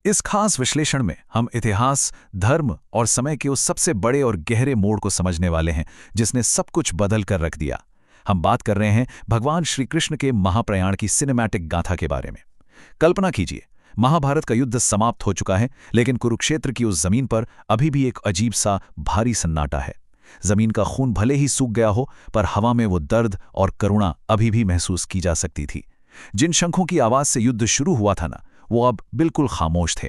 इस खास विश्लेषण में हम इतिहास, धर्म और समय के उस सबसे बड़े और गहरे मोड़ को समझने वाले हैं जिसने सब कुछ बदल कर रख दिया। हम बात कर रहे हैं भगवान श्री कृष्ण के महाप्रयाण की सिनेमैटिक गाथा के बारे में। कल्पना कीजिए, महाभारत का युद्ध समाप्त हो चुका है, लेकिन कुरुक्षेत्र की उस जमीन पर अभी भी एक अजीब सा भारी सन्नाटा है। जमीन का खून भले ही सूख गया हो, पर हवा में वो दर्द और करुणा अभी भी महसूस की जा सकती थी। जिन शंखों की आवाज से युद्ध शुरू हुआ था ना, वो अब बिल्कुल खामोश थे।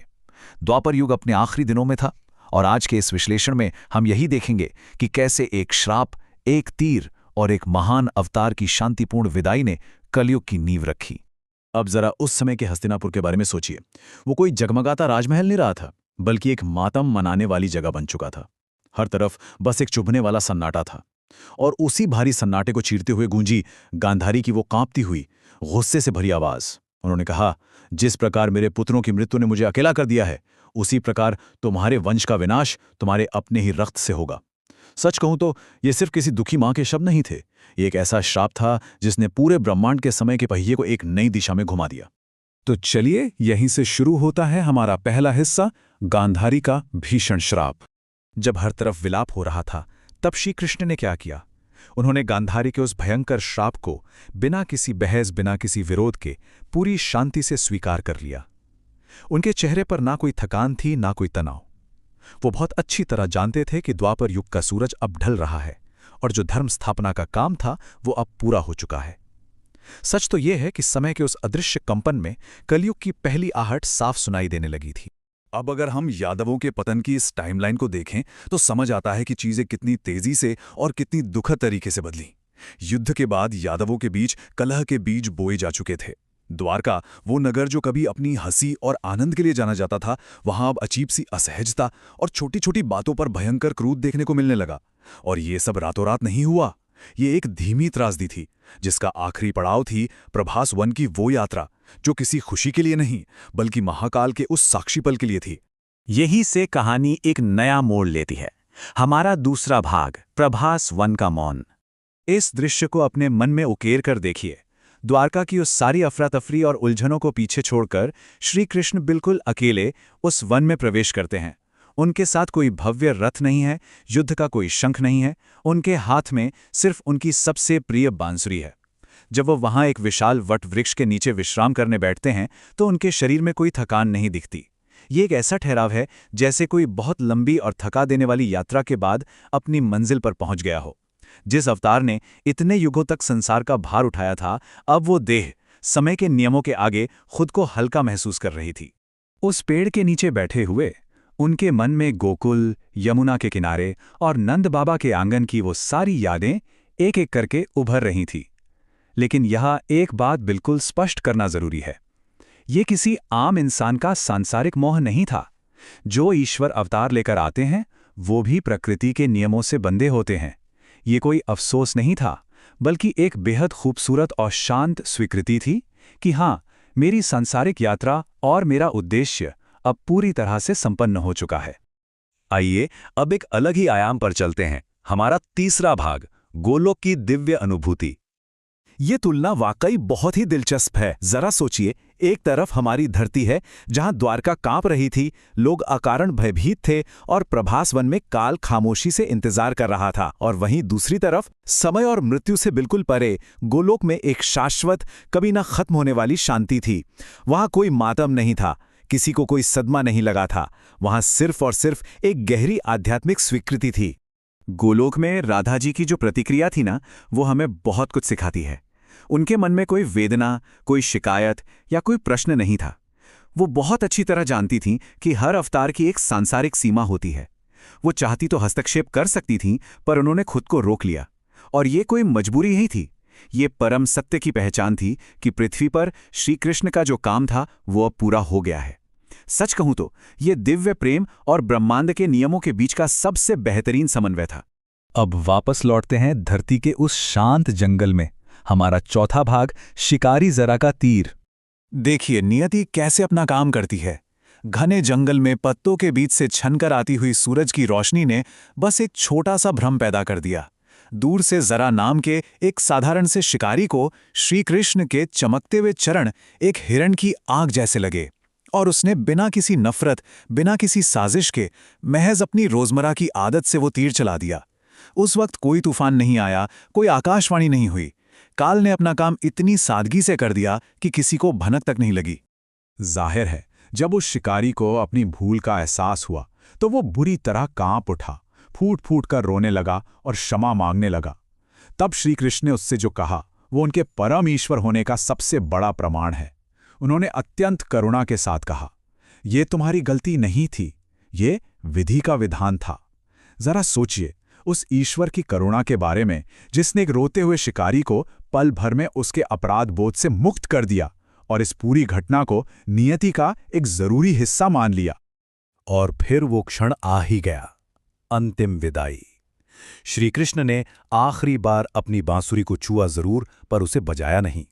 द्वापर युग अपने आखिरी दिनों में था, और आज के इस विश्लेषण में हम यही देखेंगे कि कैसे एक श्राप, एक तीर और एक महान अवतार की शांतिपूर्ण विदाई ने कलयुग की नींव रखी। अब जरा उस समय के हस्तिनापुर के बारे में सोचिए। वो कोई जगमगाता राजमहल नहीं रहा था, बल्कि एक मातम मनाने वाली जगह बन चुका था। हर तरफ बस एक चुभने वाला सन्नाटा था, और उसी भारी सन्नाटे को चीरते हुए गूंजी गांधारी की वो कांपती हुई, गुस्से से भरी आवाज। उन्होंने कहा, जिस प्रकार मेरे पुत्रों की मृत्यु ने मुझे अकेला कर दिया है, उसी प्रकार तुम्हारे वंश का विनाश तुम्हारे अपने ही रक्त से होगा। सच कहूं तो ये सिर्फ किसी दुखी मां के शब्द नहीं थे, ये एक ऐसा श्राप था जिसने पूरे ब्रह्मांड के समय के पहिए को एक नई दिशा में घुमा दिया। तो चलिए, यहीं से शुरू होता है हमारा पहला हिस्सा, गांधारी का भीषण श्राप। जब हर तरफ विलाप हो रहा था, तब श्री कृष्ण ने क्या किया? उन्होंने गांधारी के उस भयंकर श्राप को बिना किसी बहस, बिना किसी विरोध के पूरी शांति से स्वीकार कर लिया। उनके चेहरे पर ना कोई थकान थी, ना कोई तनाव। वो बहुत अच्छी तरह जानते थे कि द्वापर युग का सूरज अब ढल रहा है, और जो धर्म स्थापना का काम था वो अब पूरा हो चुका है। सच तो यह है कि समय के उस अदृश्य कंपन में कलयुग की पहली आहट साफ सुनाई देने लगी थी। अब अगर हम यादवों के पतन की इस टाइमलाइन को देखें तो समझ आता है कि चीजें कितनी तेजी से और कितनी दुखद तरीके से बदली। युद्ध के बाद यादवों के बीच कलह के बीज बोए जा चुके थे। द्वारका, वो नगर जो कभी अपनी हंसी और आनंद के लिए जाना जाता था, वहां अब अजीब सी असहजता और छोटी छोटी बातों पर भयंकर क्रोध देखने को मिलने लगा। और ये सब रातों रात नहीं हुआ। ये एक धीमी त्रासदी थी, जिसका आखिरी पड़ाव थी प्रभास वन की वो यात्रा, जो किसी खुशी के लिए नहीं, बल्कि महाकाल के उस साक्षी पल के लिए थी। यही से कहानी एक नया मोड़ लेती है। हमारा दूसरा भाग, प्रभास वन का मौन। इस दृश्य को अपने मन में उकेर कर देखिए। द्वारका की उस सारी अफरा तफरी और उलझनों को पीछे छोड़कर श्री कृष्ण बिल्कुल अकेले उस वन में प्रवेश करते हैं। उनके साथ कोई भव्य रथ नहीं है, युद्ध का कोई शंख नहीं है, उनके हाथ में सिर्फ उनकी सबसे प्रिय बांसुरी है। जब वो वहां एक विशाल वट वृक्ष के नीचे विश्राम करने बैठते हैं तो उनके शरीर में कोई थकान नहीं दिखती। ये एक ऐसा ठहराव है जैसे कोई बहुत लंबी और थका देने वाली यात्रा के बाद अपनी मंजिल पर पहुंच गया हो। जिस अवतार ने इतने युगों तक संसार का भार उठाया था, अब वो देह समय के नियमों के आगे खुद को हल्का महसूस कर रही थी। उस पेड़ के नीचे बैठे हुए उनके मन में गोकुल, यमुना के किनारे और नंद बाबा के आंगन की वो सारी यादें एक एक करके उभर रही थी। लेकिन यह एक बात बिल्कुल स्पष्ट करना जरूरी है, ये किसी आम इंसान का सांसारिक मोह नहीं था। जो ईश्वर अवतार लेकर आते हैं, वो भी प्रकृति के नियमों से बंधे होते हैं। ये कोई अफसोस नहीं था, बल्कि एक बेहद खूबसूरत और शांत स्वीकृति थी कि हाँ, मेरी सांसारिक यात्रा और मेरा उद्देश्य अब पूरी तरह से संपन्न हो चुका है। आइए अब एक अलग ही आयाम पर चलते हैं, हमारा तीसरा भाग, गोलोक की दिव्य अनुभूति। ये तुलना वाकई बहुत ही दिलचस्प है। जरा सोचिए, एक तरफ हमारी धरती है जहां द्वारका कांप रही थी, लोग अकारण भयभीत थे और प्रभास वन में काल खामोशी से इंतजार कर रहा था, और वहीं दूसरी तरफ समय और मृत्यु से बिल्कुल परे गोलोक में एक शाश्वत, कभी ना खत्म होने वाली शांति थी। वहां कोई मातम नहीं था, किसी को कोई सदमा नहीं लगा था। वहां सिर्फ और सिर्फ एक गहरी आध्यात्मिक स्वीकृति थी। गोलोक में राधा जी की जो प्रतिक्रिया थी ना, वो हमें बहुत कुछ सिखाती है। उनके मन में कोई वेदना, कोई शिकायत या कोई प्रश्न नहीं था। वो बहुत अच्छी तरह जानती थीं कि हर अवतार की एक सांसारिक सीमा होती है। वो चाहती तो हस्तक्षेप कर सकती थीं, पर उन्होंने खुद को रोक लिया। और ये कोई मजबूरी ही थी, ये परम सत्य की पहचान थी कि पृथ्वी पर श्री कृष्ण का जो काम था वो अब पूरा हो गया है। सच कहूं तो ये दिव्य प्रेम और ब्रह्मांड के नियमों के बीच का सबसे बेहतरीन समन्वय था। अब वापस लौटते हैं धरती के उस शांत जंगल में, हमारा चौथा भाग, शिकारी जरा का तीर। देखिए नियति कैसे अपना काम करती है। घने जंगल में पत्तों के बीच से छनकर आती हुई सूरज की रोशनी ने बस एक छोटा सा भ्रम पैदा कर दिया। दूर से जरा नाम के एक साधारण से शिकारी को श्री कृष्ण के चमकते हुए चरण एक हिरण की आंख जैसे लगे, और उसने बिना किसी नफरत, बिना किसी साजिश के, महज अपनी रोजमर्रा की आदत से वो तीर चला दिया। उस वक्त कोई तूफान नहीं आया, कोई आकाशवाणी नहीं हुई। काल ने अपना काम इतनी सादगी से कर दिया कि किसी को भनक तक नहीं लगी। जाहिर है, जब उस शिकारी को अपनी भूल का एहसास हुआ तो वो बुरी तरह कांप उठा, फूट फूट कर रोने लगा और क्षमा मांगने लगा। तब श्री कृष्ण ने उससे जो कहा वो उनके परम ईश्वर होने का सबसे बड़ा प्रमाण है। उन्होंने अत्यंत करुणा के साथ कहा, ये तुम्हारी गलती नहीं थी, ये विधि का विधान था। जरा सोचिए उस ईश्वर की करुणा के बारे में जिसने एक रोते हुए शिकारी को पल भर में उसके अपराध बोध से मुक्त कर दिया और इस पूरी घटना को नियति का एक जरूरी हिस्सा मान लिया। और फिर वो क्षण आ ही गया, अंतिम विदाई। श्री कृष्ण ने आखिरी बार अपनी बांसुरी को छुआ जरूर, पर उसे बजाया नहीं,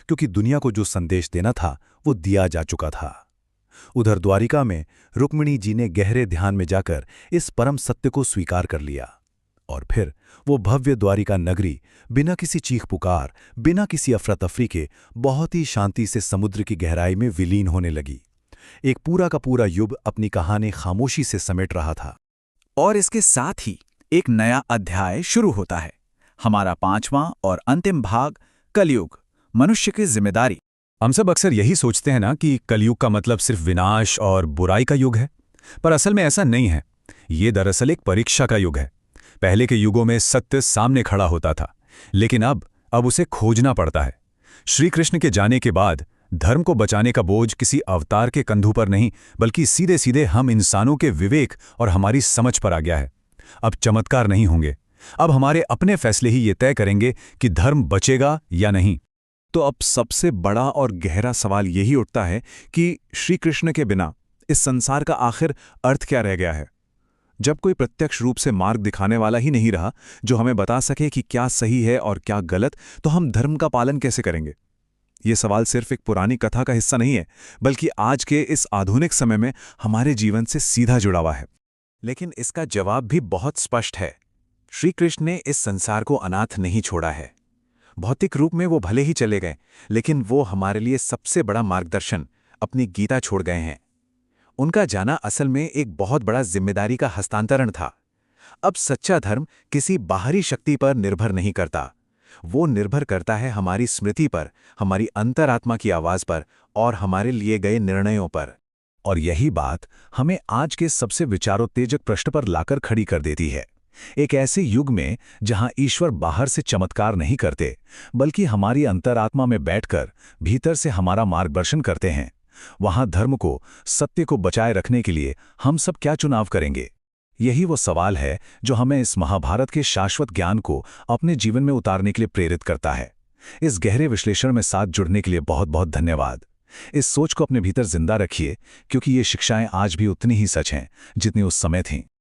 क्योंकि दुनिया को जो संदेश देना था वो दिया जा चुका था। उधर द्वारिका में रुक्मिणी जी ने गहरे ध्यान में जाकर इस परम सत्य को स्वीकार कर लिया, और फिर वो भव्य द्वारिका नगरी बिना किसी चीख पुकार, बिना किसी अफरा-तफरी के बहुत ही शांति से समुद्र की गहराई में विलीन होने लगी। एक पूरा का पूरा युग अपनी कहानी खामोशी से समेट रहा था। और इसके साथ ही एक नया अध्याय शुरू होता है, हमारा 5वां और अंतिम भाग, कलयुग, मनुष्य की जिम्मेदारी। हम सब अक्सर यही सोचते हैं ना कि कलयुग का मतलब सिर्फ विनाश और बुराई का युग है, पर असल में ऐसा नहीं है। ये दरअसल एक परीक्षा का युग है। पहले के युगों में सत्य सामने खड़ा होता था, लेकिन अब उसे खोजना पड़ता है। श्री कृष्ण के जाने के बाद धर्म को बचाने का बोझ किसी अवतार के कंधों पर नहीं, बल्कि सीधे सीधे हम इंसानों के विवेक और हमारी समझ पर आ गया है। अब चमत्कार नहीं होंगे, अब हमारे अपने फैसले ही ये तय करेंगे कि धर्म बचेगा या नहीं। तो अब सबसे बड़ा और गहरा सवाल यही उठता है कि श्री कृष्ण के बिना इस संसार का आखिर अर्थ क्या रह गया है? जब कोई प्रत्यक्ष रूप से मार्ग दिखाने वाला ही नहीं रहा जो हमें बता सके कि क्या सही है और क्या गलत, तो हम धर्म का पालन कैसे करेंगे? ये सवाल सिर्फ एक पुरानी कथा का हिस्सा नहीं है, बल्कि आज के इस आधुनिक समय में हमारे जीवन से सीधा जुड़ा हुआ है। लेकिन इसका जवाब भी बहुत स्पष्ट है। श्री कृष्ण ने इस संसार को अनाथ नहीं छोड़ा है। भौतिक रूप में वो भले ही चले गए, लेकिन वो हमारे लिए सबसे बड़ा मार्गदर्शन, अपनी गीता छोड़ गए हैं। उनका जाना असल में एक बहुत बड़ा जिम्मेदारी का हस्तांतरण था। अब सच्चा धर्म किसी बाहरी शक्ति पर निर्भर नहीं करता, वो निर्भर करता है हमारी स्मृति पर, हमारी अंतरात्मा की आवाज पर और हमारे लिए गए निर्णयों पर। और यही बात हमें आज के सबसे विचारोत्तेजक प्रश्न पर लाकर खड़ी कर देती है। एक ऐसे युग में जहां ईश्वर बाहर से चमत्कार नहीं करते, बल्कि हमारी अंतरात्मा में बैठकर भीतर से हमारा मार्गदर्शन करते हैं, वहां धर्म को, सत्य को बचाए रखने के लिए हम सब क्या चुनाव करेंगे? यही वो सवाल है जो हमें इस महाभारत के शाश्वत ज्ञान को अपने जीवन में उतारने के लिए प्रेरित करता है। इस गहरे विश्लेषण में साथ जुड़ने के लिए बहुत बहुत धन्यवाद। इस सोच को अपने भीतर जिंदा रखिए, क्योंकि ये शिक्षाएं आज भी उतनी ही सच हैं जितनी उस समय थीं।